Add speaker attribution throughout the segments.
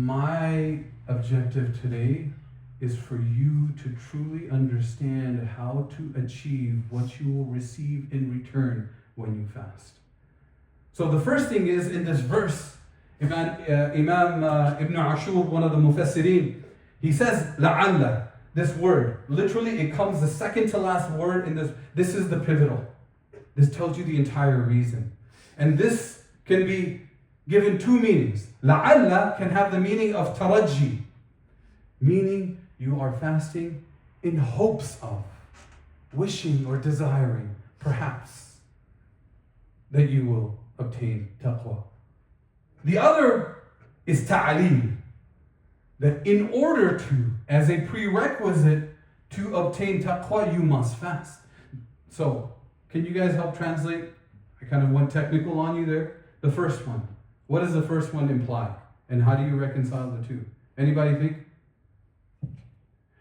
Speaker 1: my objective today is for you to truly understand how to achieve what you will receive in return when you fast. So the first thing is, in this verse, Imam Ibn Ashur, one of the Mufassirin, he says, لَعَلَّ, this word, literally it comes the second to last word in this. This is the pivotal. This tells you the entire reason. And this can be given two meanings. لَعَلَّ can have the meaning of taraji, meaning you are fasting in hopes of, wishing or desiring, perhaps, that you will obtain taqwa. The other is ta'aleem, that in order to, as a prerequisite to obtain taqwa, you must fast. So, can you guys help translate? I kind of went technical on you there. The first one. What does the first one imply? And how do you reconcile the two? Anybody think?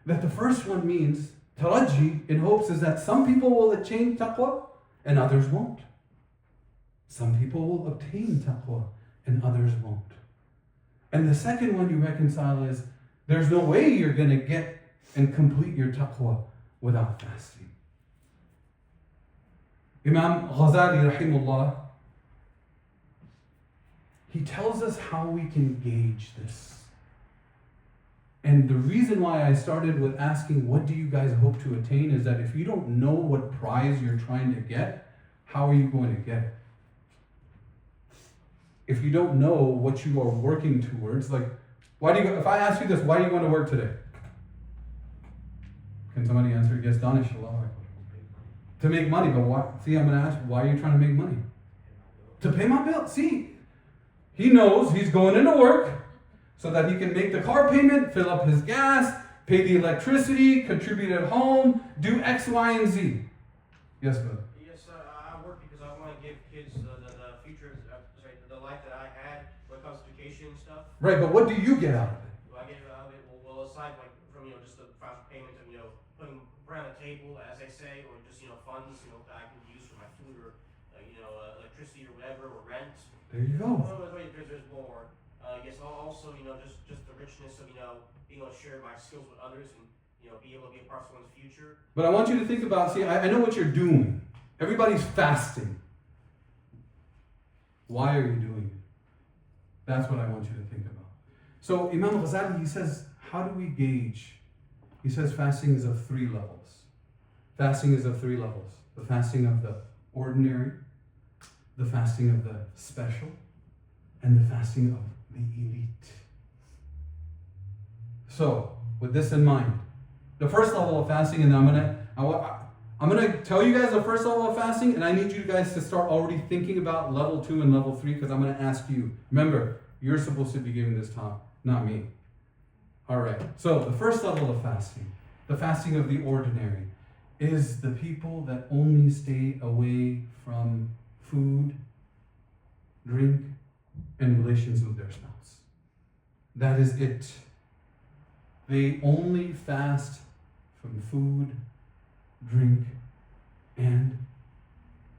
Speaker 1: That the first one means, taraji, in hopes, is that some people will attain taqwa and others won't. Some people will obtain taqwa and others won't. And the second one you reconcile is, there's no way you're going to get and complete your taqwa without fasting. Imam Ghazali, rahimahullah, he tells us how we can gauge this. And the reason why I started with asking, what do you guys hope to attain, is that if you don't know what prize you're trying to get, how are you going to get it? If you don't know what you are working towards, like, if I ask you this, why are you going to work today? Can somebody answer? Yes, Danish, Allah. To make money, but why? See, I'm going to ask, why are you trying to make money? To pay my bill. See, he knows he's going into work so that he can make the car payment, fill up his gas, pay the electricity, contribute at home, do X, Y, and Z. Yes, brother.
Speaker 2: Yes, I work because I want to give kids the future, the life that I had when it comes to education and stuff.
Speaker 1: Right, but what do you get out of it?
Speaker 2: Well, I get out of it, well, aside like from just the financial payments and putting bread on the table, as they say, or just funds that I can use for my food or electricity or whatever, or rent.
Speaker 1: There you go.
Speaker 2: There's more. Yes, also just the richness of being able to share my skills with others and be able to be a part of someone's future.
Speaker 1: But I want you to think about, I know what you're doing. Everybody's fasting. Why are you doing it? That's what I want you to think about. So Imam Ghazali, he says, how do we gauge? He says fasting is of three levels. Fasting is of three levels. The fasting of the ordinary, the fasting of the special, and the fasting of the elite. So, with this in mind, the first level of fasting, and I'm gonna tell you guys the first level of fasting, and I need you guys to start already thinking about level 2 and level 3, because I'm gonna ask you. Remember, you're supposed to be giving this talk, not me. All right. So the first level of fasting, the fasting of the ordinary, is the people that only stay away from food, drink, and relations with their spouse. That is it. They only fast from food, drink, and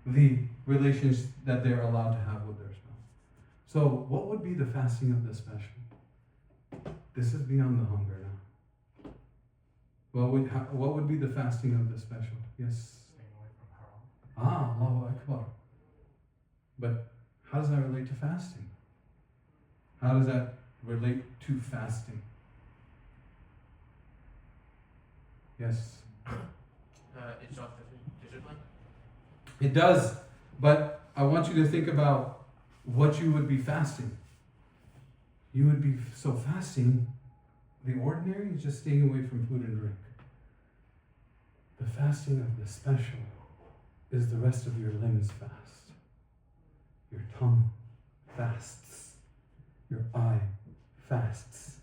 Speaker 1: the relations that they're allowed to have with their spouse. So what would be the fasting of the special? This is beyond the hunger now. What would be the fasting of the special? Yes?
Speaker 3: Staying away from haram.
Speaker 1: Allahu Akbar. But how does that relate to fasting? How does that relate to fasting? Yes?
Speaker 3: It's self-discipline.
Speaker 1: It does, but I want you to think about what you would be fasting. You would be fasting. The ordinary is just staying away from food and drink. The fasting of the special is the rest of your limbs fast. Your tongue fasts. Your eye fasts.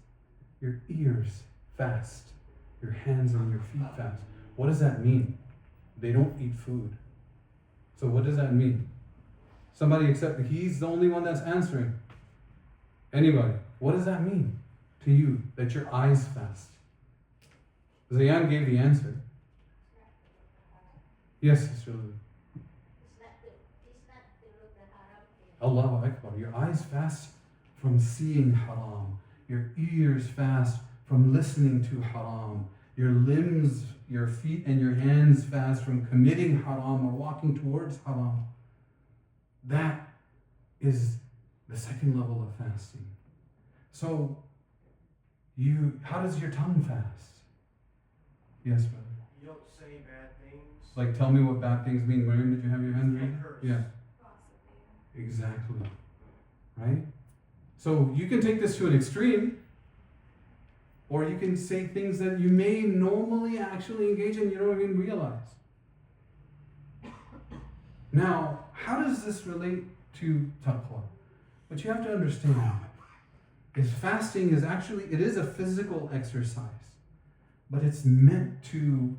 Speaker 1: Your ears fast. Your hands and your feet fast. What does that mean? They don't eat food. So what does that mean? Somebody except he's the only one that's answering. Anybody? What does that mean to you that your eyes fast? Zayan gave the answer. Yes, Sister Lily. Allahu Akbar. Your eyes fast from seeing haram. Your ears fast from listening to haram. Your limbs, your feet and your hands fast from committing haram or walking towards haram. That is the second level of fasting. So, how does your tongue fast? Yes, brother.
Speaker 2: You don't say bad things.
Speaker 1: Like, tell me what bad things mean. Miriam, did you have your hand
Speaker 2: You
Speaker 1: raised?
Speaker 2: can't curse.
Speaker 1: Yeah. Exactly. Right? So you can take this to an extreme, or you can say things that you may normally actually engage in, you don't even realize. Now, how does this relate to taqwa? What you have to understand is fasting is actually, it is a physical exercise, but it's meant to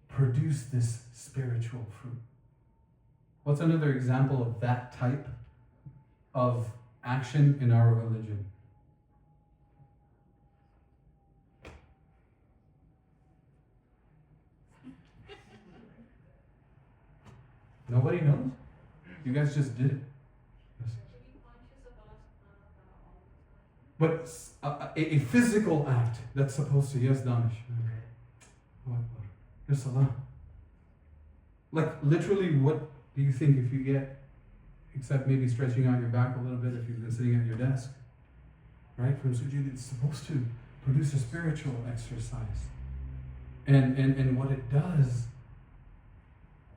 Speaker 1: produce this spiritual fruit. What's another example of that type of action in our religion? Nobody knows? You guys just did it. Yes. But a physical act that's supposed to, yes, Danish. Your salah. Like literally, what do you think if you get, except maybe stretching out your back a little bit if you've been sitting at your desk, right? From sujood, it's supposed to produce a spiritual exercise. And what it does,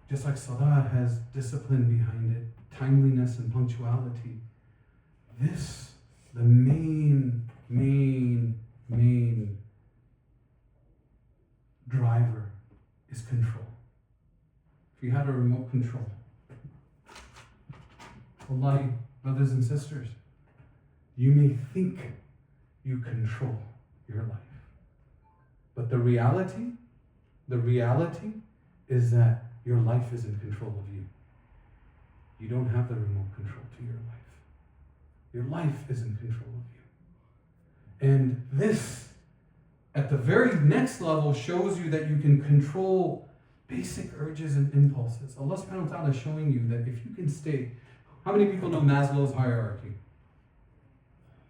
Speaker 1: just like salah has discipline behind it, timeliness and punctuality, this, the main driver is control. If you had a remote control, wallahi, brothers and sisters, you may think you control your life. But the reality is that your life is in control of you. You don't have the remote control to your life. Your life is in control of you. And this, at the very next level, shows you that you can control basic urges and impulses. Allah subhanahu wa ta'ala is showing you that if you can stay. How many people know Maslow's hierarchy?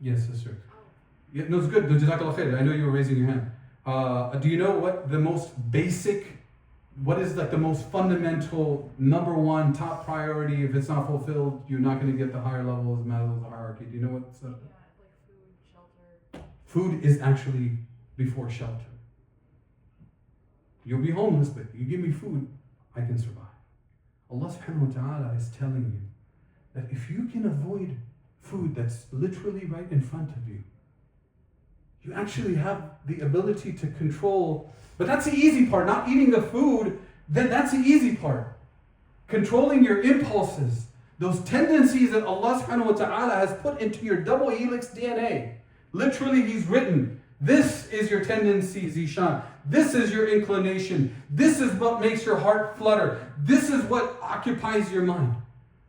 Speaker 1: Yes, sister. Yeah, no, it's good. Jazakallah khair. I know you were raising your hand. Do you know what the most basic, what is like the most fundamental, number one, top priority? If it's not fulfilled, you're not going to get the higher level of Maslow's hierarchy. Do you know what's
Speaker 4: like food, shelter.
Speaker 1: Food is actually before shelter. You'll be homeless, but you give me food, I can survive. Allah subhanahu wa ta'ala is telling you that if you can avoid food that's literally right in front of you, you actually have the ability to control. But that's the easy part, not eating the food, then that's the easy part. Controlling your impulses, those tendencies that Allah subhanahu wa ta'ala has put into your double helix DNA. Literally, He's written, this is your tendency, Zishan. This is your inclination. This is what makes your heart flutter. This is what occupies your mind.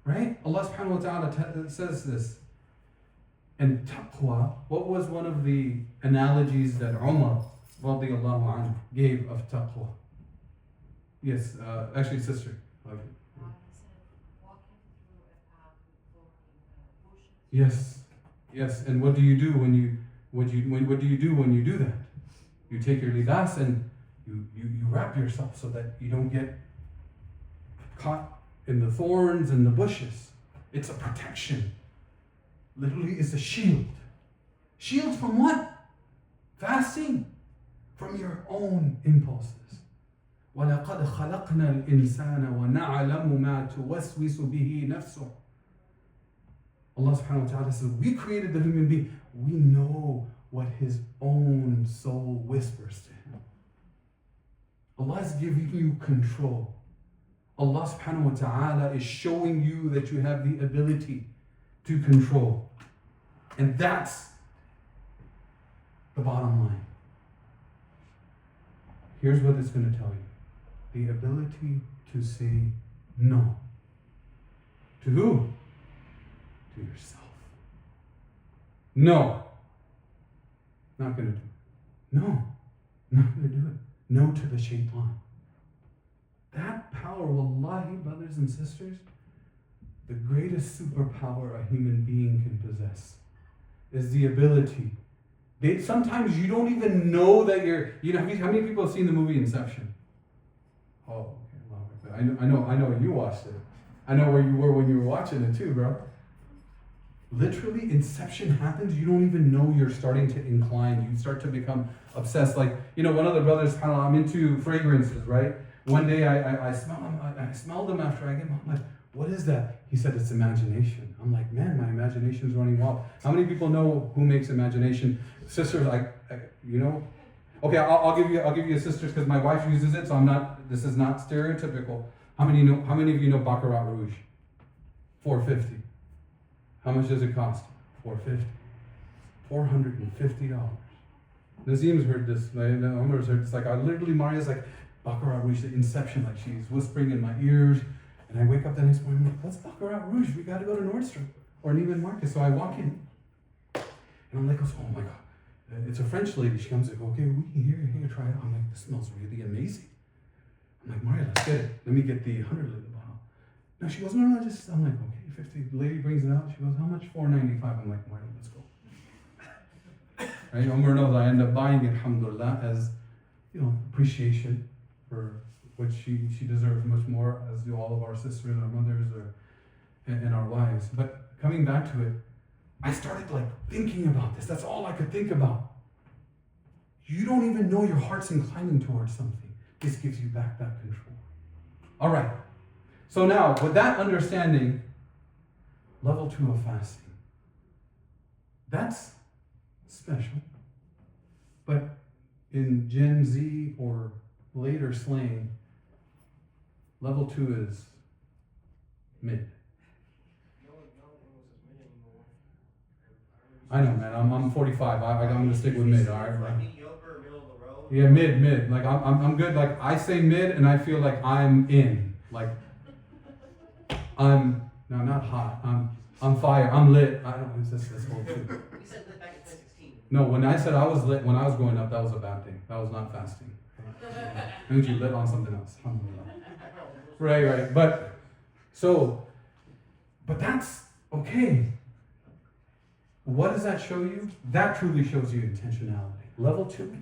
Speaker 1: Right? Allah subhanahu wa ta'ala says this. And taqwa, what was one of the analogies that Umar radiallahu anhu gave of taqwa? Yes, actually, sister. Okay.
Speaker 4: Walking through a path with bushes.
Speaker 1: Yes, yes. And what do you do when you do that? You take your libas and you wrap yourself so that you don't get caught in the thorns and the bushes. It's a protection. Literally, it's a shield. Shield from what? Fasting. From your own impulses. وَلَقَدْ خَلَقْنَا الْإِنسَانَ وَنَعْلَمُ مَا تُوَسْوِسُ بِهِ نَفْسُهُ. Allah subhanahu wa ta'ala says, we created the human being. We know what his own soul whispers to him. Allah is giving you control. Allah subhanahu wa ta'ala is showing you that you have the ability to control. And that's the bottom line. Here's what it's going to tell you. The ability to say no. To who? To yourself. No. Not going to do it. No. Not going to do it. No to the shaitan. That power, wallahi, brothers and sisters, the greatest superpower a human being can possess is the ability. Sometimes you don't even know that how many people have seen the movie Inception? Oh, okay, well, I know you watched it. I know where you were when you were watching it too, bro. Literally, inception happens, you don't even know you're starting to incline. You start to become obsessed. Like, one of the brothers, I'm into fragrances, right? One day I smelled them after I came home. I'm like, what is that? He said, it's imagination. I'm like, man, my imagination's running wild. How many people know who makes imagination? Sisters, okay, I'll give you a sisters because my wife uses it, so this is not stereotypical. How many of you know Baccarat Rouge? $4.50. How much does it cost? $4.50. $450. Nazim's heard this. Omar's heard this. Like, Maria's like, Baccarat Rouge, the Inception. Like, she's whispering in my ears. And I wake up the next morning, I'm like, what's Baccarat Rouge? We got to go to Nordstrom or Neiman Marcus. So I walk in. And I'm like, oh my God. It's a French lady. She comes like, okay, here, try it. I'm like, this smells really amazing. I'm like, Maria, let's get it. Let me get the 100-liter bottle. No, she goes, no, I'm like, okay, 50. The lady brings it out. She goes, how much? $4.95. I'm like, Maria, let's go. Right? Omar knows I end up buying it, alhamdulillah, as, appreciation for what she deserves much more, as do all of our sisters, our mothers, and our wives. But coming back to it, I started thinking about this. That's all I could think about. You don't even know your heart's inclining towards something. This gives you back that control. All right. So now, with that understanding, level 2 of fasting. That's special. But in Gen Z or later slang, level 2 is mid. I know, man. I'm 45. I'm gonna stick with mid. All right, right?
Speaker 2: Mediocre, middle of the road.
Speaker 1: Yeah, mid. Like I'm good. Like I say mid, and I feel like I'm in. Like not hot. I'm fire. I'm lit. I don't. It's this whole thing.
Speaker 2: You said lit back in 2016.
Speaker 1: No, when I said I was lit when I was growing up, that was a bad thing. That was not fasting. I mean, you lit on something else. Right. But that's okay. What does that show you? That truly shows you intentionality. Level 2.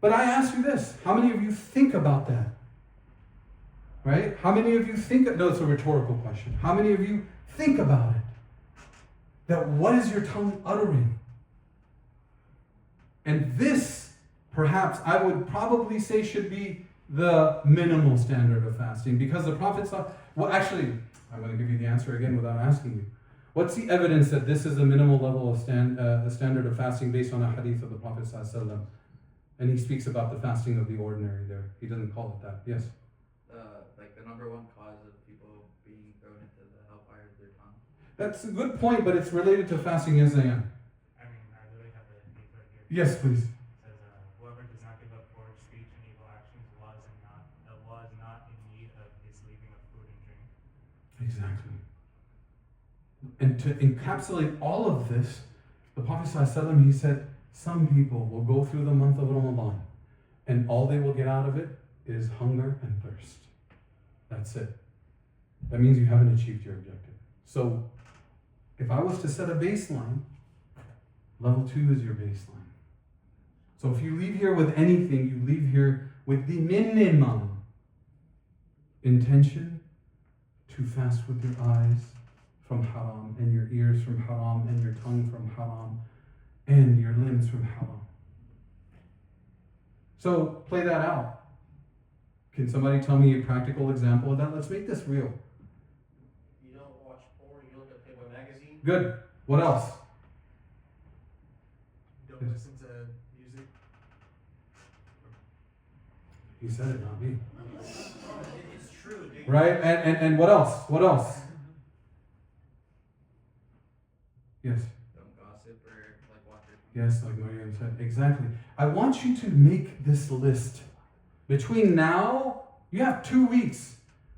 Speaker 1: But I ask you this. How many of you think about that? Right? How many of you think... No, it's a rhetorical question. How many of you think about it? That what is your tongue uttering? And this, perhaps, I would probably say should be the minimal standard of fasting. Because the Prophet saw... Well, actually, I'm going to give you the answer again without asking you. What's the evidence that this is the minimal level of the standard of fasting based on a hadith of the Prophet ﷺ? And he speaks about the fasting of the ordinary there. He doesn't call it that. Yes?
Speaker 3: The number one cause of people being thrown into the hellfire is their tongue.
Speaker 1: That's a good point, but it's related to fasting. Yes, I am.
Speaker 5: I literally have the hadith right here.
Speaker 1: Yes, please.
Speaker 5: It says, whoever does not give up for speech and evil actions, Allah is not in need of his leaving of food and drink.
Speaker 1: Exactly. And to encapsulate all of this, the Prophet ﷺ, he said, some people will go through the month of Ramadan and all they will get out of it is hunger and thirst. That's it. That means you haven't achieved your objective. So, if I was to set a baseline, level 2 is your baseline. So if you leave here with anything, you leave here with the minimum intention to fast with your eyes from haram, and your ears from haram, and your tongue from haram, and your limbs from haram. So play that out. Can somebody tell me a practical example of that? Let's make this real.
Speaker 2: You don't watch porn, you look at Playboy magazine.
Speaker 1: Good. What else?
Speaker 5: Don't
Speaker 1: Yes.
Speaker 5: listen to music.
Speaker 1: He said it, not me.
Speaker 2: It's true, dude.
Speaker 1: Right? And what else? What else? Yes.
Speaker 3: Don't gossip or watch it.
Speaker 1: Yes, like Mariam said. Exactly. I want you to make this list. Between now, you have 2 weeks.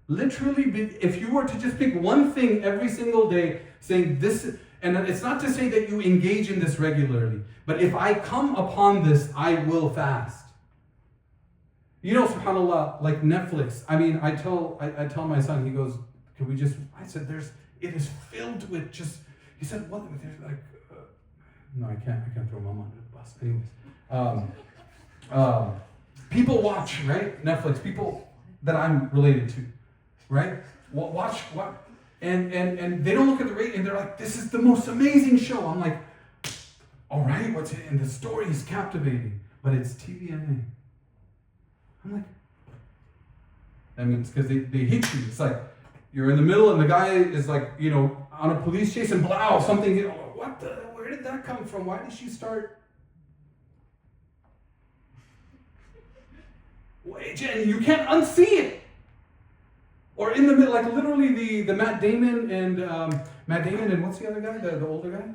Speaker 1: Literally, if you were to just pick one thing every single day, saying this, and it's not to say that you engage in this regularly, but if I come upon this, I will fast. SubhanAllah, like Netflix. I mean, I tell my son, he goes, can we just, I said, it is filled with just, he said, what, there's No, I can't throw mom under the bus. Anyways. People watch, right? Netflix, people that I'm related to, right? Watch, and they don't look at the rate and they're like, this is the most amazing show. I'm like, all right, what's it? And the story is captivating, but it's TVMA. I'm like, that means because they hit you. It's like you're in the middle and the guy is like, on a police chase and blow, something, where did that come from? Why did she start? And you can't unsee it. Or in the middle, like literally the Matt Damon and what's the other guy? The older guy?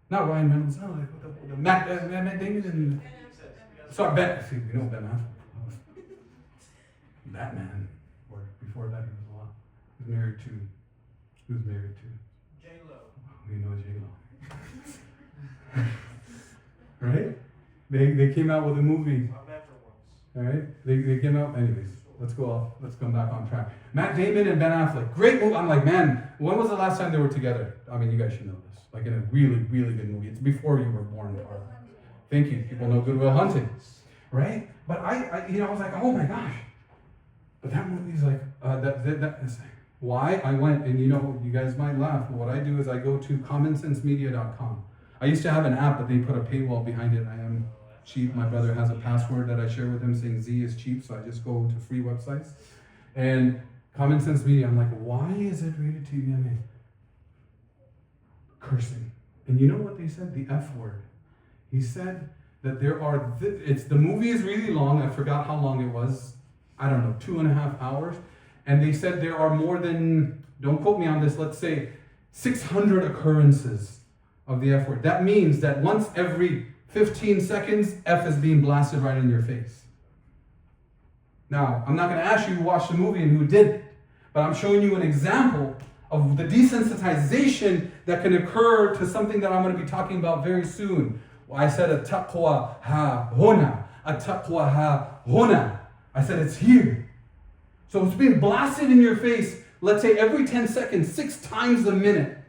Speaker 1: Not Ryan Reynolds. No, like the Matt Damon and sorry, see, we know Ben Affleck. Batman. Or before that, he was a lot. He was married to. Who's married to?
Speaker 2: J-Lo.
Speaker 1: We know J-Lo. Right? They came out with a movie.
Speaker 2: I met her once.
Speaker 1: All right, they came out. Anyways, let's go off. Let's come back on track. Matt Damon and Ben Affleck, great movie. I'm like, man, when was the last time they were together? I mean, you guys should know this. Like in a really, really good movie. It's before you were born, Tara. Thank you. People know Good Will Hunting, right? But I was like, oh my gosh. But that movie's like why I went and you guys might laugh. But what I do is I go to commonsensemedia.com. I used to have an app, but they put a paywall behind it. I am cheap. My brother has a password that I share with him saying Z is cheap, so I just go to free websites. And Common Sense Media, I'm like, why is it rated TVMA? Cursing. And you know what they said? The F word. He said that there are, the movie is really long. I forgot how long it was. I don't know, 2.5 hours. And they said there are more than, don't quote me on this, let's say 600 occurrences of the F word. That means that once every 15 seconds, F is being blasted right in your face. Now, I'm not going to ask you who watched the movie and who didn't, but I'm showing you an example of the desensitization that can occur to something that I'm going to be talking about very soon. I said a taqwa ha huna, a taqwa ha huna. I said it's here. So it's being blasted in your face, let's say every 10 seconds, 6 times a minute.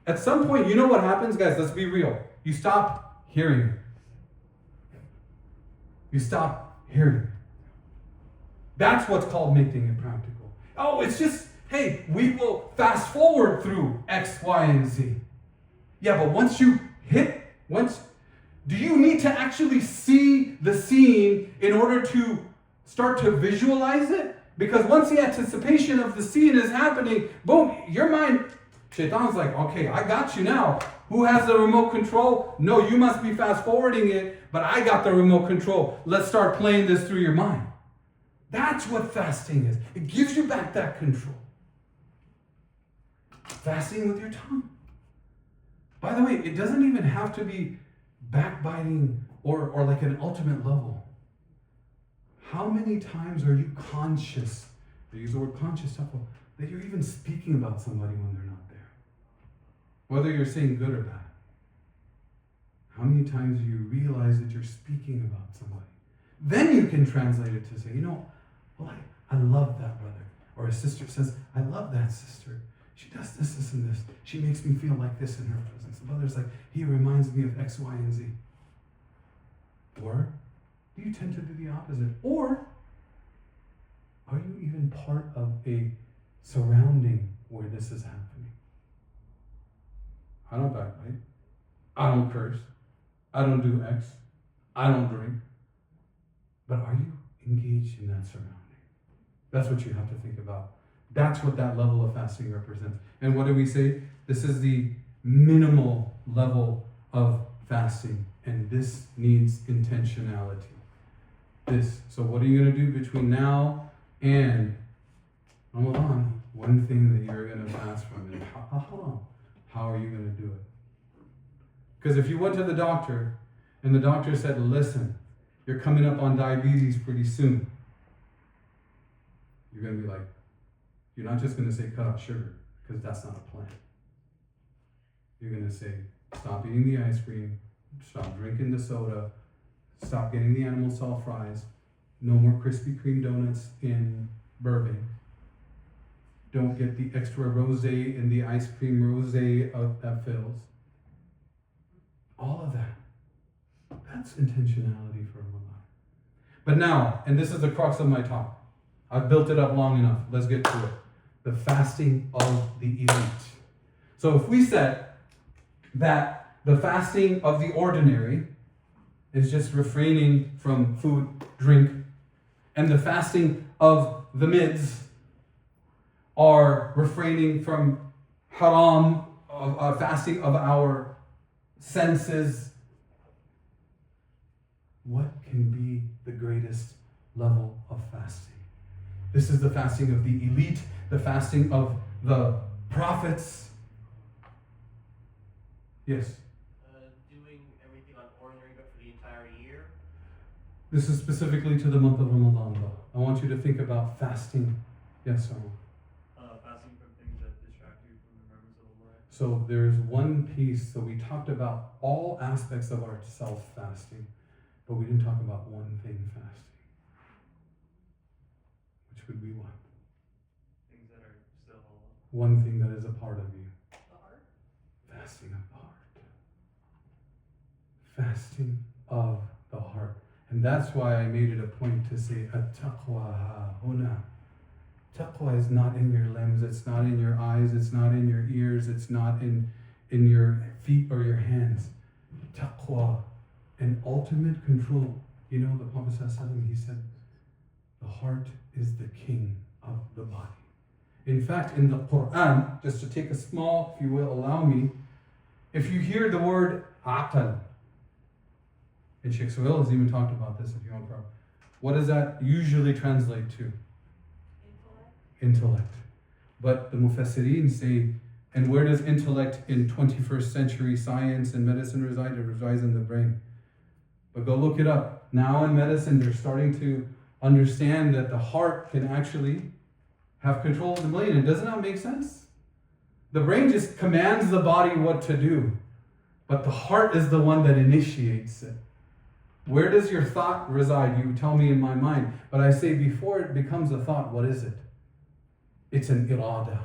Speaker 1: At some point, you know what happens, guys? Let's be real. You stop hearing it. You stop hearing it. That's what's called making it practical. Oh, it's just, hey, we will fast forward through X, Y, and Z. Yeah, but once do you need to actually see the scene in order to start to visualize it? Because once the anticipation of the scene is happening, boom, your mind, Shaitan's like, okay, I got you now. Who has the remote control? No, you must be fast forwarding it, but I got the remote control. Let's start playing this through your mind. That's what fasting is. It gives you back that control. Fasting with your tongue. By the way, it doesn't even have to be backbiting or like an ultimate level. How many times are you conscious, they use the word conscious, that you're even speaking about somebody when they're not there? Whether you're saying good or bad. How many times do you realize that you're speaking about somebody? Then you can translate it to say, I love that brother. Or a sister says, I love that sister. She does this, this, and this. She makes me feel like this in her presence. The brother's like, he reminds me of X, Y, and Z. Or do you tend to do the opposite? Or are you even part of a surrounding where this is happening? I don't backbite. I don't curse. I don't do X. I don't drink. But are you engaged in that surrounding? That's what you have to think about. That's what that level of fasting represents. And what do we say? This is the minimal level of fasting. And this needs intentionality. So what are you going to do between now and Ramadan? One thing that you're going to fast from. And how are you going to do it? Because if you went to the doctor and the doctor said, listen, you're coming up on diabetes pretty soon. You're going to be like, you're not just going to say cut out sugar, because that's not a plan. You're going to say, stop eating the ice cream, stop drinking the soda, stop getting the animal salt fries, no more Krispy Kreme donuts in Burbank. Don't get the extra rosé in the ice cream rosé that fills. All of that. That's intentionality for Ramadan. But now, and this is the crux of my talk. I've built it up long enough. Let's get to it. The fasting of the elite. So if we said that the fasting of the ordinary is just refraining from food, drink, and the fasting of the mids are refraining from haram, fasting of our senses, what can be the greatest level of fasting? This is the fasting of the elite, the fasting of the prophets. Yes?
Speaker 2: Doing everything on ordinary but for the entire year.
Speaker 1: This is specifically to the month of Ramadan, though. I want you to think about fasting. Yes, sir.
Speaker 3: Fasting from things that distract you from the remembrance of the Lord.
Speaker 1: So there's one piece, so we talked about all aspects of our self-fasting, but we didn't talk about one thing fasting. Which would be what?
Speaker 3: Things that are still halal.
Speaker 1: One thing that is a part of you.
Speaker 4: The heart?
Speaker 1: Fasting of the heart. Fasting of the heart. And that's why I made it a point to say, at-taqwa huna. Taqwa is not in your limbs, it's not in your eyes, it's not in your ears, it's not in your feet or your hands. Taqwa, an ultimate control. You know, the Prophet ﷺ, he said, the heart is the king of the body. In fact, in the Quran, just to take a small, if you will allow me, if you hear the word aqal, and Sheikh Suhail has even talked about this if you want to, what does that usually translate to? Intellect. But the Mufassirin say, and where does intellect in 21st century science and medicine reside? It resides in the brain. But go look it up. Now in medicine, they're starting to understand that the heart can actually have control of the brain. And doesn't that make sense? The brain just commands the body what to do, but the heart is the one that initiates it. Where does your thought reside? You tell me in my mind. But I say before it becomes a thought, what is it? It's an irada.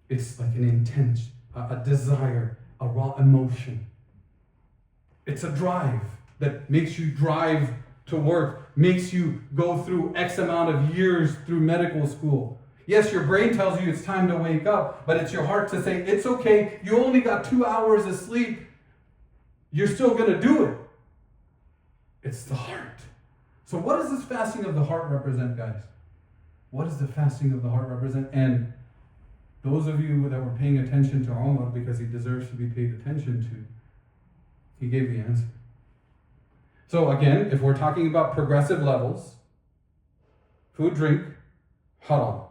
Speaker 1: It's like an intent, a desire, a raw emotion. It's a drive that makes you drive to work, makes you go through X amount of years through medical school. Yes, your brain tells you it's time to wake up, but it's your heart to say, it's okay, you only got 2 hours of sleep. You're still going to do it. It's the heart. So what does this fasting of the heart represent, guys? What does the fasting of the heart represent? And those of you that were paying attention to Umar, because he deserves to be paid attention to, he gave the answer. So again, if we're talking about progressive levels, food, drink, haram,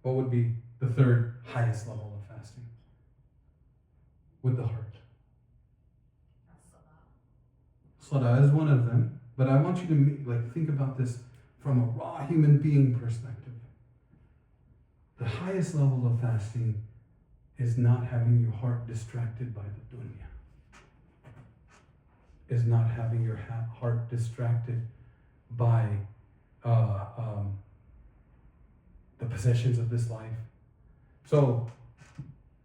Speaker 1: what would be the third highest level of fasting? With the heart. Salah is one of them, but I want you to think about this from a raw human being perspective. The highest level of fasting is not having your heart distracted by the dunya. Is not having your heart distracted by the possessions of this life. So,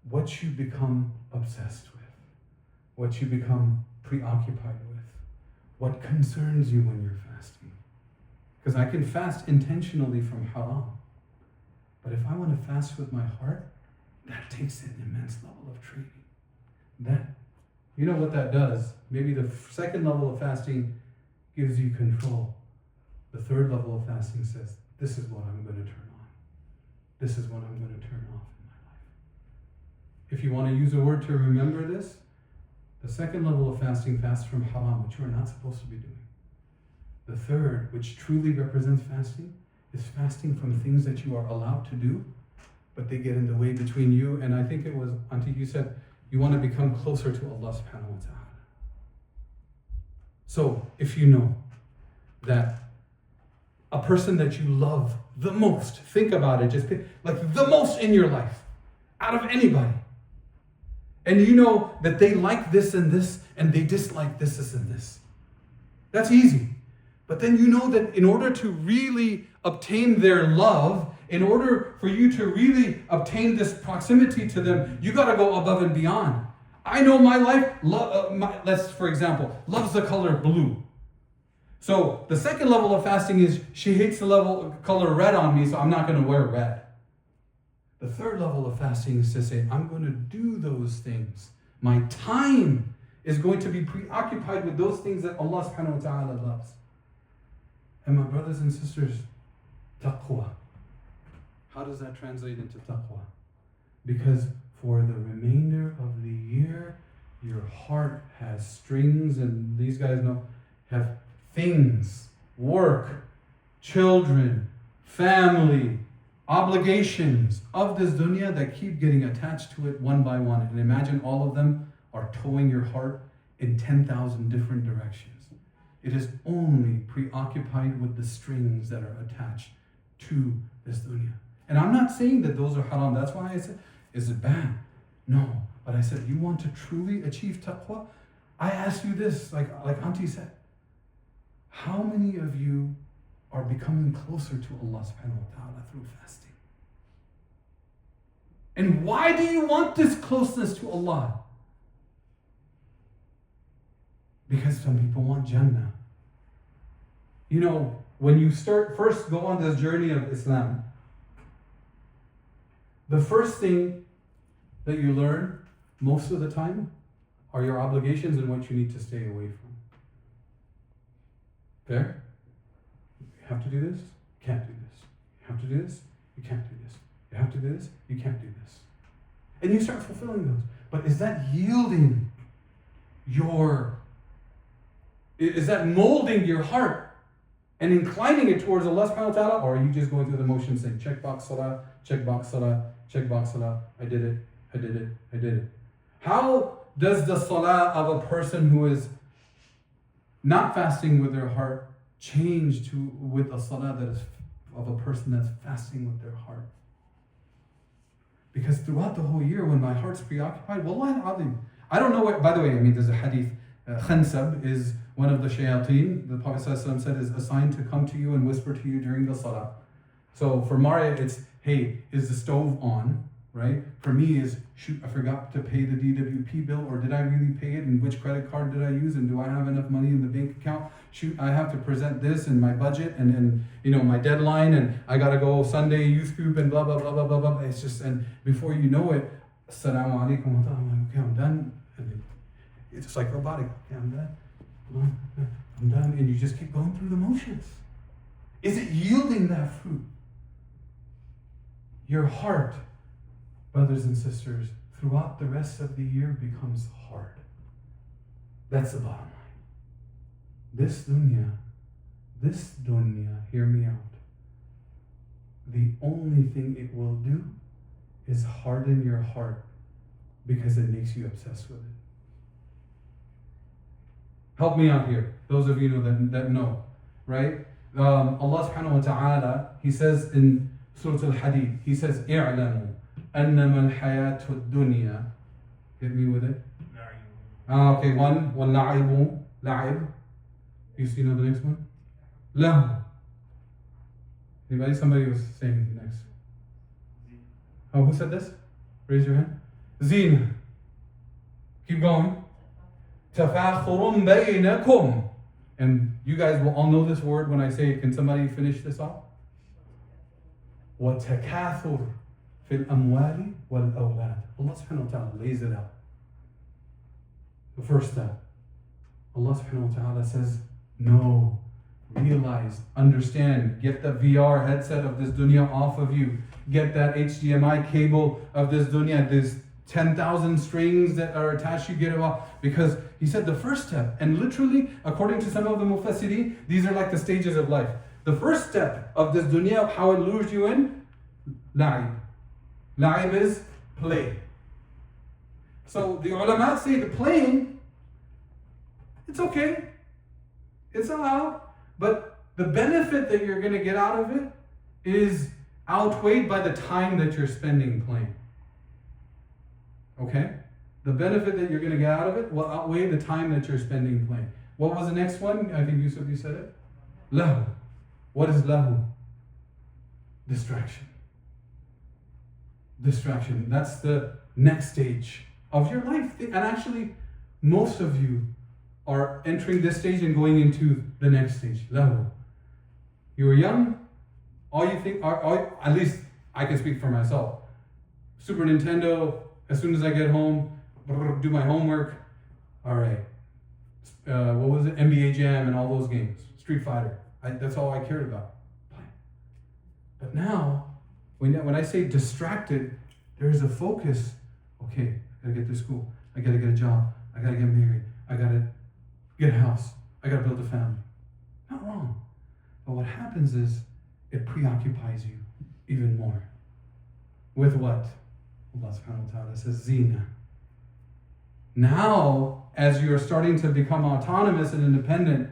Speaker 1: what you become obsessed with, what you become preoccupied with, what concerns you when you're fasting. Because I can fast intentionally from haram. But if I want to fast with my heart, that takes an immense level of training. That, you know what that does? Maybe the second level of fasting gives you control. The third level of fasting says, this is what I'm going to turn on. This is what I'm going to turn off in my life. If you want to use a word to remember this, the second level of fasting fasts from haram, which you are not supposed to be doing. The third, which truly represents fasting, is fasting from things that you are allowed to do, but they get in the way between you. And I think it was, Auntie, you said, you want to become closer to Allah subhanahu wa ta'ala. So, if you know that a person that you love the most, think about it, just like the most in your life, out of anybody, and you know that they like this and this, and they dislike this and this. That's easy. But then you know that in order to really obtain their love, in order for you to really obtain this proximity to them, you got to go above and beyond. I know my life, let's, for example, loves the color blue. So the second level of fasting is she hates the color red on me, so I'm not going to wear red. The third level of fasting is to say, I'm going to do those things. My time is going to be preoccupied with those things that Allah subhanahu wa ta'ala loves. And my brothers and sisters, taqwa. How does that translate into taqwa? Because for the remainder of the year, your heart has strings, and these guys have things, work, children, family, obligations of this dunya that keep getting attached to it one by one. And imagine all of them are towing your heart in 10,000 different directions. It is only preoccupied with the strings that are attached to this dunya. And I'm not saying that those are haram. That's why I said, is it bad? No. But I said, you want to truly achieve taqwa? I ask you this, like Auntie said, how many of you are becoming closer to Allah subhanahu wa ta'ala through fasting? And why do you want this closeness to Allah? Because some people want Jannah. You know, when you first go on this journey of Islam, the first thing that you learn most of the time are your obligations and what you need to stay away from. Fair? You have to do this, you can't do this. You have to do this, you can't do this. You have to do this, you can't do this. And you start fulfilling those. But is that yielding is that molding your heart and inclining it towards Allah subhanahu wa ta'ala? Or are you just going through the motions saying, check box salah, check box salah, check box salah, I did it, I did it, I did it. How does the salah of a person who is not fasting with their heart change with a salah that is of a person that's fasting with their heart? Because throughout the whole year, when my heart's preoccupied, wallahi al-azim, I don't know what, by the way, there's a hadith, khansab is one of the shayateen, the Prophet ﷺ said, is assigned to come to you and whisper to you during the salah. So for Maria, it's, hey, is the stove on, right? For me is, shoot, I forgot to pay the DWP bill, or did I really pay it, and which credit card did I use, and do I have enough money in the bank account? Shoot, I have to present this and my budget and my deadline, and I gotta go Sunday youth group and blah blah blah blah blah blah. It's just, and before you know it, assalamu alaikum wa ta'ala, okay, I'm done. And it's like robotic. Okay, I'm done. I'm done, and you just keep going through the motions. Is it yielding that fruit? Your heart, brothers and sisters, throughout the rest of the year becomes hard. That's the bottom line. This dunya, hear me out. The only thing it will do is harden your heart because it makes you obsessed with it. Help me out here. Those of you that know, right? Allah subhanahu wa ta'ala, He says in Surah Al-Hadid, He says, "I'lamu annama al-hayatu ad-dunya." Hit me with it. Okay, one. وَاللَّعِبُ لَعِب. You see the next one? Lahu. Anybody? Somebody was saying next. Oh, who said this? Raise your hand. Zina. Keep going. تَفَاخُرٌ بَيْنَكُمْ. And you guys will all know this word when I say it. Can somebody finish this off? وَتَكَاثُرٌ فِي الْأَمْوَالِ وَالْأَوْلَادِ. Allah subhanahu wa ta'ala lays it out. The first step. Allah subhanahu wa ta'ala says, no, realize, understand, get the VR headset of this dunya off of you. Get that HDMI cable of this dunya, this 10,000 strings that are attached, you get it off. Because He said the first step, and literally, according to some of the mufassirin, these are like the stages of life. The first step of this dunya, how it lures you in, la'ib. La'ib is play. So the ulama say the playing, it's okay, it's allowed, but the benefit that you're going to get out of it is outweighed by the time that you're spending playing. Okay? The benefit that you're going to get out of it will outweigh the time that you're spending playing. What was the next one? I think Yusuf, you said it. Lahu. What is lahu? Distraction. Distraction. That's the next stage of your life. And actually, most of you are entering this stage and going into the next stage. Level. You were young, all you think, at least I can speak for myself. Super Nintendo, as soon as I get home, do my homework. All right. What was it? NBA Jam and all those games. Street Fighter. That's all I cared about. But now, when I say distracted, there's a focus. Okay, I gotta get to school. I gotta get a job. I gotta get married. I gotta get a house. I gotta build a family. Not wrong. But what happens is it preoccupies you even more. With what? Allah subhanahu wa ta'ala says, zina. Now, as you're starting to become autonomous and independent,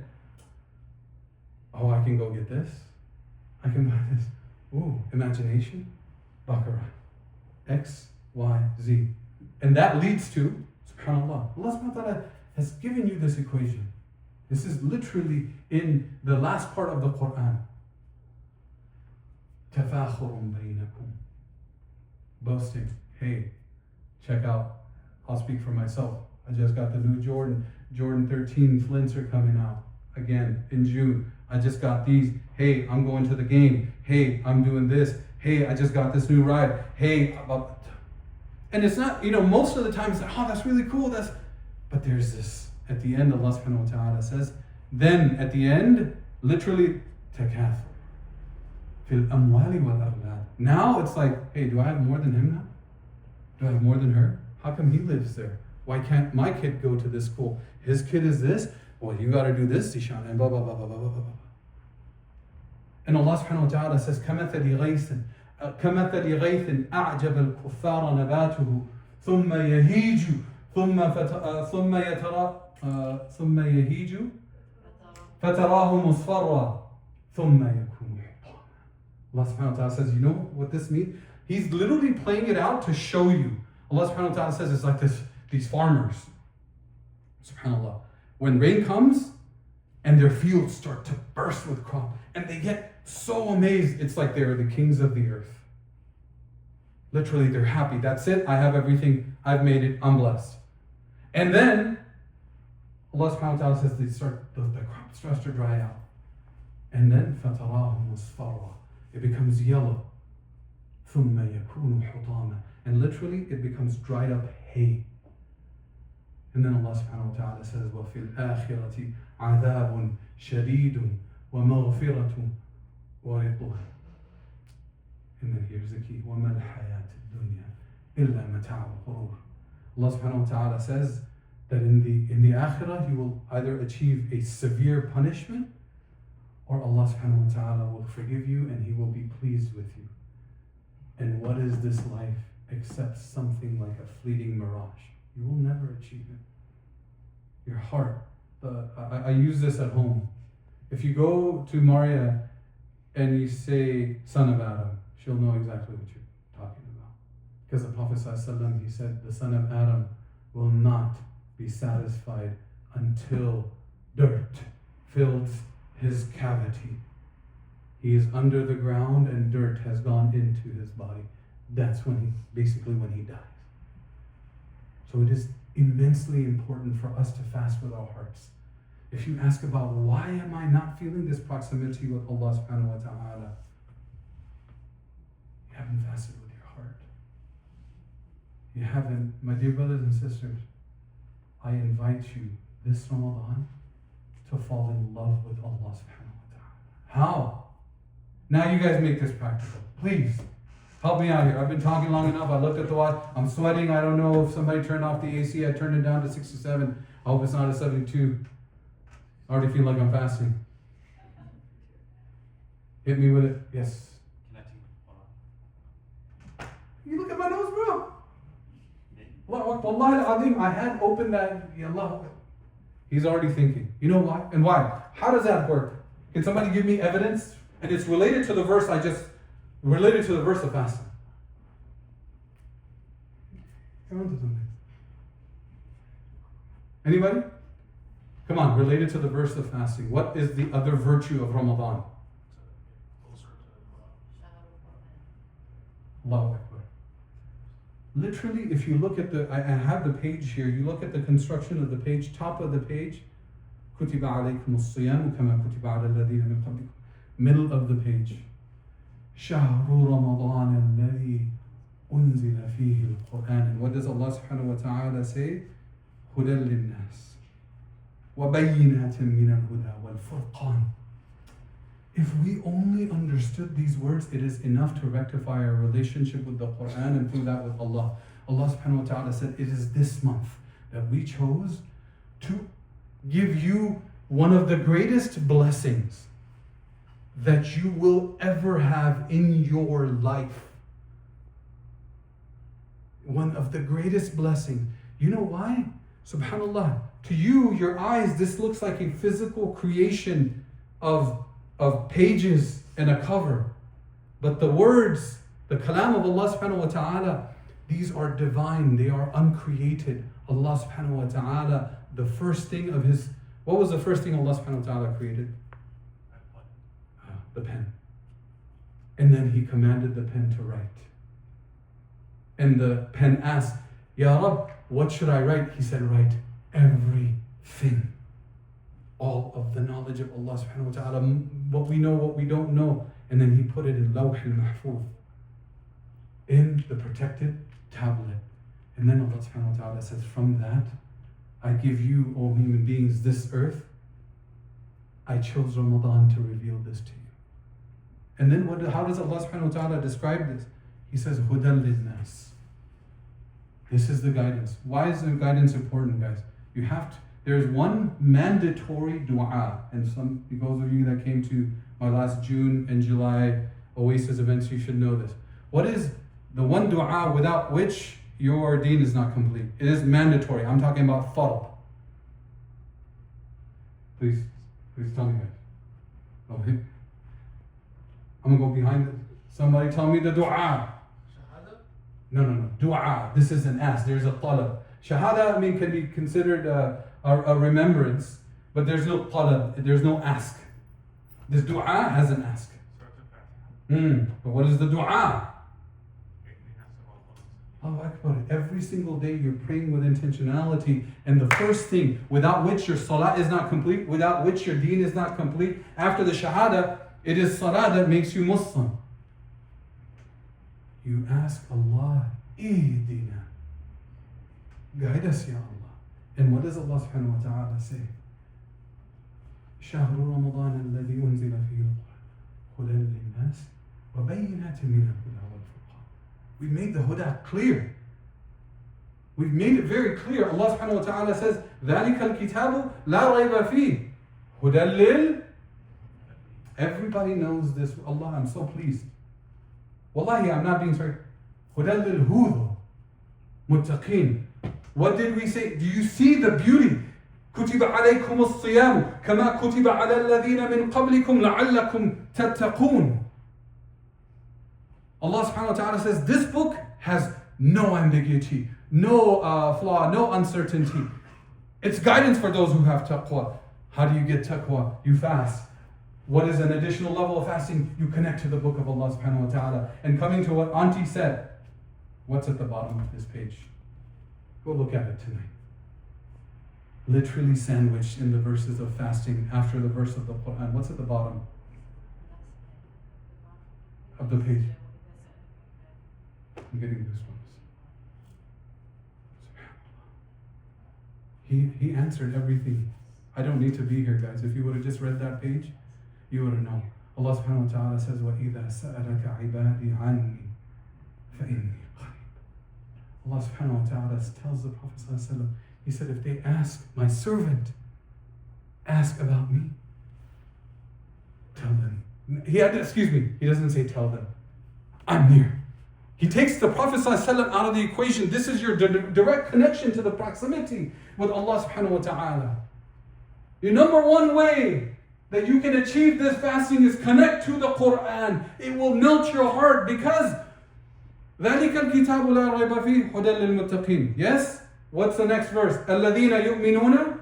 Speaker 1: oh, I can go get this. I can buy this. Ooh, imagination. Baccarat. X, Y, Z. And that leads to, subhanAllah, Allah subhanahu wa ta'ala has given you this equation. This is literally in the last part of the Quran. تَفَاخُرٌ بَيْنَكُمْ. Boasting. Hey, check out. I'll speak for myself. I just got the new Jordan 13 flints are coming out again in June. I just got these. Hey, I'm going to the game. Hey, I'm doing this. Hey, I just got this new ride. Hey, and it's not, most of the time it's like, oh, that's really cool. But there's this. At the end, Allah subhanahu wa ta'ala says, then at the end, literally, takathur. Fil amwali wal awlad. Now it's like, hey, do I have more than him now? Do I have more than her? How come he lives there? Why can't my kid go to this school? His kid is this. Well, you got to do this, Tishan, and blah, blah, blah, blah, blah, blah, blah. And Allah subhanahu wa ta'ala says, كَمَثَلِ غَيْثٍ أَعْجَبَ الْكُفَّارَ نَبَاتُهُ ثُمَّ يَهِيجُ ثُمَّ يَهِيجُ فَتَرَاهُ مُصْفَرًّا ثُمَّ يَكُونُ حُطَامًا. Allah subhanahu wa ta'ala says, you know what this means? He's literally playing it out to show you. Allah subhanahu wa ta'ala says it's like these farmers. SubhanAllah. When rain comes and their fields start to burst with crop and they get so amazed, it's like they're the kings of the earth. Literally, they're happy. That's it. I have everything. I've made it. I'm blessed. And then Allah subhanahu wa ta'ala says the crop starts to dry out. And then فَتَرَاهُ مُصْفَرًّا. It becomes yellow. ثُمَّ يَكُونُ حُطَامًا. And literally, it becomes dried up hay. And then Allah subhanahu wa ta'ala says, وَفِي الْآخِرَةِ عَذَابٌ شَدِيدٌ وَمَغْفِرَةٌ وَرِضْوَانٌ. And then here's the key. وَمَا الْحَيَاةُ الدُّنْيَا إِلَّا مَتَاعُ الْغُرُورِ. Allah subhanahu wa ta'ala says that in the akhirah, you will either achieve a severe punishment or Allah subhanahu wa ta'ala will forgive you and He will be pleased with you. And what is this life except something like a fleeting mirage? You will never achieve it. Your heart. I use this at home. If you go to Maria and you say, son of Adam, she'll know exactly what you're talking about. Because the Prophet ﷺ, he said, the son of Adam will not be satisfied until dirt fills his cavity. He is under the ground and dirt has gone into his body. That's when he dies. So it is immensely important for us to fast with our hearts. If you ask about why am I not feeling this proximity with Allah subhanahu wa ta'ala, you haven't fasted with your heart. You haven't, my dear brothers and sisters, I invite you this Ramadan to fall in love with Allah subhanahu wa ta'ala. How? Now you guys make this practical. Please. Help me out here. I've been talking long enough. I looked at the watch. I'm sweating. I don't know if somebody turned off the AC. I turned it down to 67. I hope it's not at 72. I already feel like I'm fasting. Hit me with it. Yes. You look at my nose, bro. Wallahi al-Azim, I had opened that. Ya Allah. He's already thinking. You know why? And why? How does that work? Can somebody give me evidence? And it's related to the verse related to the verse of fasting. Come on to something. Anybody? Come on, related to the verse of fasting. What is the other virtue of Ramadan? Allahu Akbar. Literally, if you look at I have the page here, you look at the construction of the page, top of the page, كُتِبَ عَلَيْكُمُ الصِّيَامُ كَمَا كُتِبَ عَلَى الَّذِينَ مِنْ قَبْلِكُم. Middle of the page. شَهْرُ رَمَضَانَ الَّذِي أُنزِلَ فِيهِ الْقُرْآنِ. And what does Allah subhanahu wa ta'ala say? هُدًى لِلنَّاسِ وَبَيِّنَاتٍ مِّنَ الْهُدَى وَالْفُرْقَانِ. If we only understood these words, it is enough to rectify our relationship with the Quran and through that with Allah. Allah subhanahu wa ta'ala said, it is this month that we chose to give you one of the greatest blessings that you will ever have in your life. One of the greatest blessings. You know why? Subhanallah. To you, your eyes, this looks like a physical creation of pages and a cover. But the words, the kalam of Allah subhanahu wa ta'ala, these are divine, they are uncreated. Allah subhanahu wa ta'ala, the first thing of His, what was the first thing Allah subhanahu wa ta'ala created? The pen. And then He commanded the pen to write. And the pen asked, Ya Rabb, what should I write? He said, write everything. All of the knowledge of Allah subhanahu wa ta'ala, what we know, what we don't know. And then He put it in Lawh al-Mahfuz, in the protected tablet. And then Allah subhanahu wa ta'ala says, from that, I give you, O human beings, this earth. I chose Ramadan to reveal this to you. And then how does Allah subhanahu wa ta'ala describe this? He says, Hudan lin-nas. This is the guidance. Why is the guidance important, guys? You have to, there's one mandatory dua, and those of you that came to my last June and July Oasis events, you should know this. What is the one dua without which your deen is not complete? It is mandatory. I'm talking about fard. Please tell me guys. Okay. I'm gonna go behind it. Somebody tell me the dua.
Speaker 3: Shahada?
Speaker 1: No. Dua. This is an ask. There's a talab. Shahada, can be considered a remembrance, but there's no talab. There's no ask. This dua has an ask. But what is the dua? Allahu Akbar. Every single day you're praying with intentionality, and the first thing without which your salah is not complete, without which your deen is not complete, after the shahada, it is salah that makes you Muslim. You ask Allah, Ihdina. Guide us, Ya Allah. And what does Allah subhanahu wa ta'ala say? شهر رمضان الذي أنزل فيه القرآن هدى للناس وبينات من الهدى والفرقان. We made the huda clear. We've made it very clear. Allah subhanahu wa ta'ala says, ذلك الكتاب لا ريب فيه هدى لل. Everybody knows this. Allah, I'm so pleased. Wallahi, I'm not being sorry. هدى للهدى متقين. What did we say? Do you see the beauty? كتب عليكم الصيام كما كتب على الذين من قبلكم لعلكم تتقون. Allah subhanahu wa ta'ala says this book has no ambiguity, no flaw, no uncertainty. It's guidance for those who have taqwa. How do you get taqwa? You fast. What is an additional level of fasting? You connect to the book of Allah subhanahu wa ta'ala. And coming to what Auntie said, what's at the bottom of this page? Go look at it tonight. Literally sandwiched in the verses of fasting after the verse of the Quran. What's at the bottom of the page? I'm getting goosebumps. He answered everything. I don't need to be here, guys. If you would have just read that page, you would have known. Allah subhanahu wa ta'ala says, وَإِذَا سَأَلَكَ عِبَادِي عَنِّي فَإِنِّي قَرِيبٌ. Allah subhanahu wa ta'ala tells the Prophet sallallahu alaihi wasallam, he said, if they ask, my servant, ask about me, tell them. He doesn't say tell them. I'm near. He takes the Prophet ﷺ out of the equation. This is your direct connection to the proximity with Allah subhanahu wa ta'ala. Your number one way that you can achieve this fasting is connect to the Quran. It will melt your heart because ذَلِكَ الْكِتَابُ لَا رَيْبَ فِيهِ هُدًى لِلْمُتَّقِينَ. Yes? What's the next verse? الَّذِينَ يُؤْمِنُونَ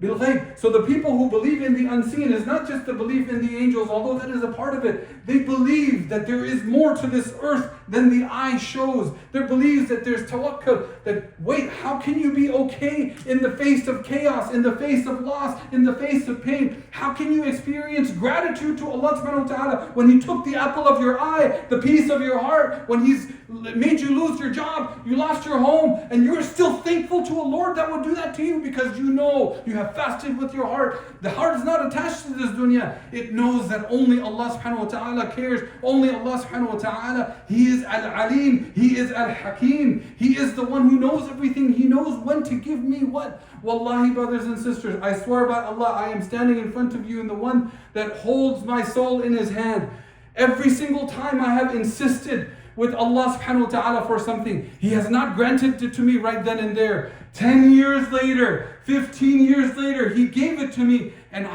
Speaker 1: بالغيب. So the people who believe in the unseen is not just the belief in the angels, although that is a part of it. They believe that there is more to this earth than the eye shows. They believe that there's tawakkul, that wait, how can you be okay in the face of chaos, in the face of loss, in the face of pain? How can you experience gratitude to Allah subhanahu wa ta'ala when He took the apple of your eye, the peace of your heart, when He's made you lose your job, you lost your home, and you're still thankful to a Lord that would do that to you because you know you have fasted with your heart. The heart is not attached to this dunya. It knows that only Allah subhanahu wa ta'ala cares. Only Allah subhanahu wa ta'ala. He is Al-Alim. He is Al-Hakim. He is the one who knows everything. He knows when to give me what. Wallahi, brothers and sisters, I swear by Allah, I am standing in front of you in the one that holds my soul in His hand. Every single time I have insisted with Allah subhanahu wa ta'ala for something, He has not granted it to me right then and there. 10 years later, 15 years later, He gave it to me. And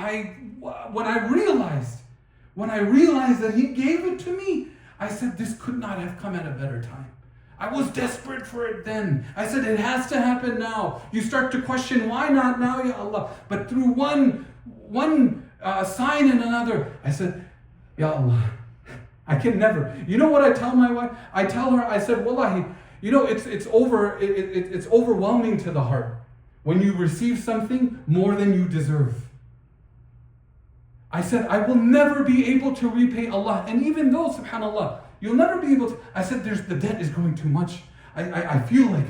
Speaker 1: when I realized that He gave it to me, I said, this could not have come at a better time. I was desperate for it then. I said, it has to happen now. You start to question, why not now, Ya Allah? But through one sign and another, I said, Ya Allah, I can never. You know what I tell my wife? I tell her, I said, Wallahi, you know, it's overwhelming to the heart when you receive something more than you deserve. I said, I will never be able to repay Allah. And even though, subhanAllah, you'll never be able to. I said, the debt is growing too much. I feel like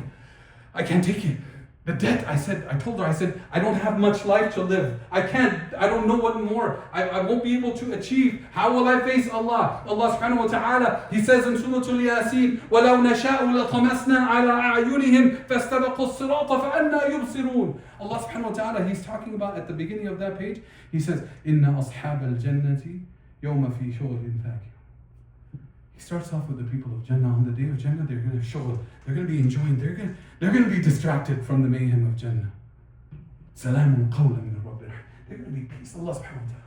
Speaker 1: I can't take it. The debt, I told her, I don't have much life to live. I don't know what more. I won't be able to achieve. How will I face Allah? Allah subhanahu wa ta'ala, He says in Surah Al-Yasin, وَلَوْ نَشَاءُ لَطَمَسْنَا عَلَىٰ أَعْيُنِهِمْ فَاسْتَبَقُوا الصِّرَاطَ فَأَنَّا يُبْصِرُونَ. Allah subhanahu wa ta'ala, He's talking about at the beginning of that page, He says, إِنَّ أَصْحَابَ الْجَنَّةِ يَوْمَ فِي شُغْلٍ فَاكِهٌ. He starts off with the people of Jannah. On the day of Jannah, they're going to show, they're going to be enjoying, they're going to be distracted from the mayhem of Jannah. Salamun qawlan min Rabbir. They're going to be peace. Allah subhanahu wa ta'ala.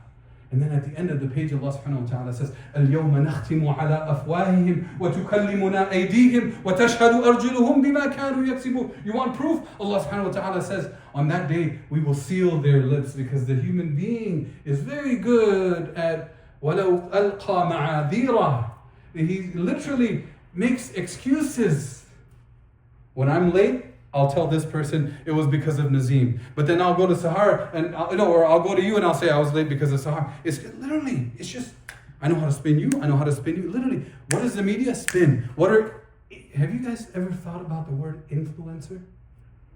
Speaker 1: And then at the end of the page, Allah subhanahu wa ta'ala says, الْيَوْمَ نَخْتِمُ عَلَىٰ أَفْوَاهِهِمْ وَتُكَلِّمُنَا أَيْدِيهِمْ وَتَشْهَدُ أَرْجُلُهُمْ بِمَا كَانُوا يَكْسِبُونَ. You want proof? Allah subhanahu wa ta'ala says, on that day, we will seal their lips because the human being is very good at وَلَوْ أَلْقَى مَعَاذِيرًا. He literally makes excuses. When I'm late, I'll tell this person it was because of Nazim. But then I'll go to Sahar or I'll go to you and I'll say I was late because of Sahar. It's just, I know how to spin you. Literally, what is the media? Spin. Have you guys ever thought about the word influencer?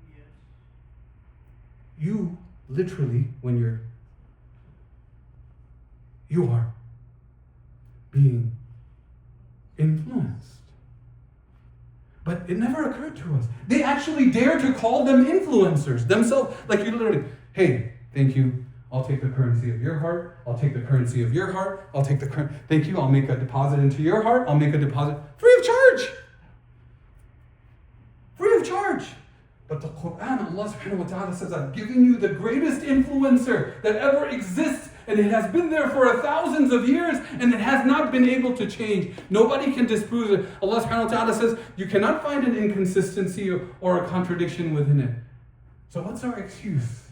Speaker 2: Yes.
Speaker 1: You literally, when you are being influenced. But it never occurred to us. They actually dare to call them influencers themselves. Like you literally, hey, thank you. I'll take the currency of your heart. I'll take the currency of your heart. I'll take the currency. Thank you. I'll make a deposit into your heart. I'll make a deposit free of charge. Free of charge. But the Quran, Allah subhanahu wa ta'ala says, I've given you the greatest influencer that ever exists. And it has been there for thousands of years, and it has not been able to change. Nobody can disprove it. Allah subhanahu wa ta'ala says, you cannot find an inconsistency or a contradiction within it. So what's our excuse?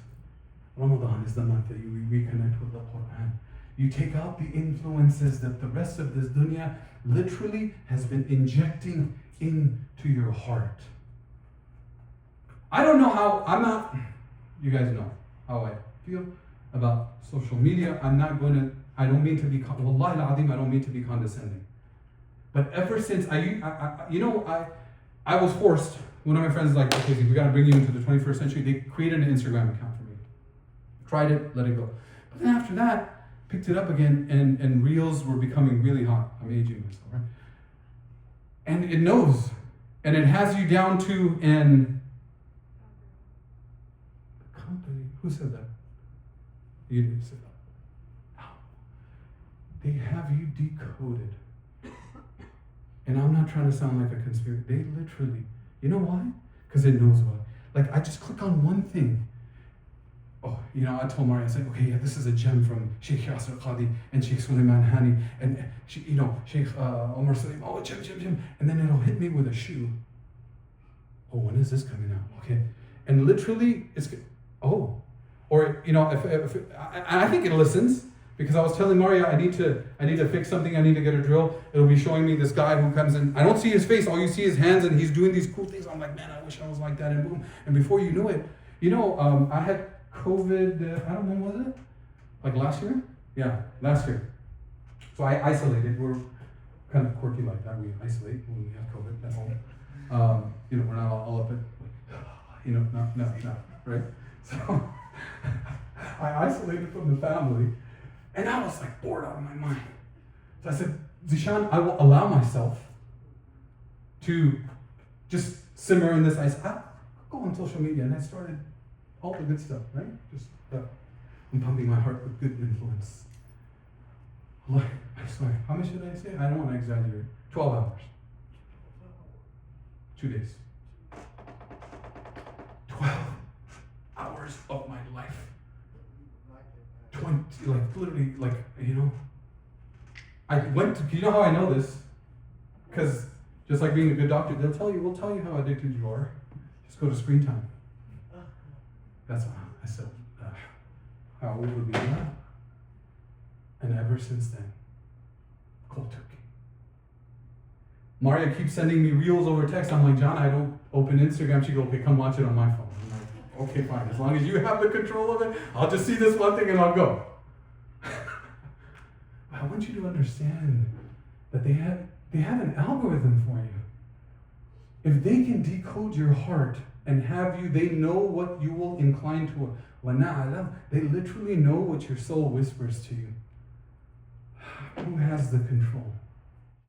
Speaker 1: Ramadan is the month that you reconnect with the Quran. You take out the influences that the rest of this dunya literally has been injecting into your heart. I don't know how, you guys know how I feel about social media. I don't mean to be, wallahi al-azim, I don't mean to be condescending. But ever since, I was forced, one of my friends was like, okay, we got to bring you into the 21st century. They created an Instagram account for me. Tried it, let it go. But then after that, picked it up again, and reels were becoming really hot. I'm aging myself, right? And it knows, and it has you down to an company. Who said that? You didn't say that. No. They have you decoded. And I'm not trying to sound like a conspiracy. They literally, you know why? Because it knows why. Like, I just click on one thing. Oh, I told Maria, I said, okay, yeah, this is a gem from Sheikh Yasir Qadi and Sheikh Sulaiman Hani and Sheikh Omar Salim. Oh, gem. And then it'll hit me with a shoe. Oh, when is this coming out? Okay. And literally, or Or, if I think it listens, because I was telling Maria I need to fix something, I need to get a drill. It'll be showing me this guy who comes in. I don't see his face, all you see is hands, and he's doing these cool things. I'm like, man, I wish I was like that, and boom. And before you know it, I had COVID, I don't know, was it? Like last year? Yeah, last year. So I isolated. We're kind of quirky like that. We isolate when we have COVID at home. We're not all up at, no, right? So I isolated from the family, and I was like bored out of my mind. So I said, Zishan, I will allow myself to just simmer in this ice. I'll go on social media, and I started all the good stuff, right? Just I'm pumping my heart with good influence. Like, I swear, how much did I say? I don't want to exaggerate. 12 hours. 2 days. 12 hours of my life. 20, literally, I went to, you know how I know this? Because just like being a good doctor, we'll tell you how addicted you are. Just go to screen time. That's what I said. How old would be that? And ever since then, cold turkey. Maria keeps sending me reels over text. I'm like, John, I don't open Instagram. She goes, okay, come watch it on my phone. I'm like, okay, fine. As long as you have the control of it, I'll just see this one thing and I'll go. I want you to understand that they have an algorithm for you. If they can decode your heart and have you, they know what you will incline to. They literally know what your soul whispers to you. Who has the control?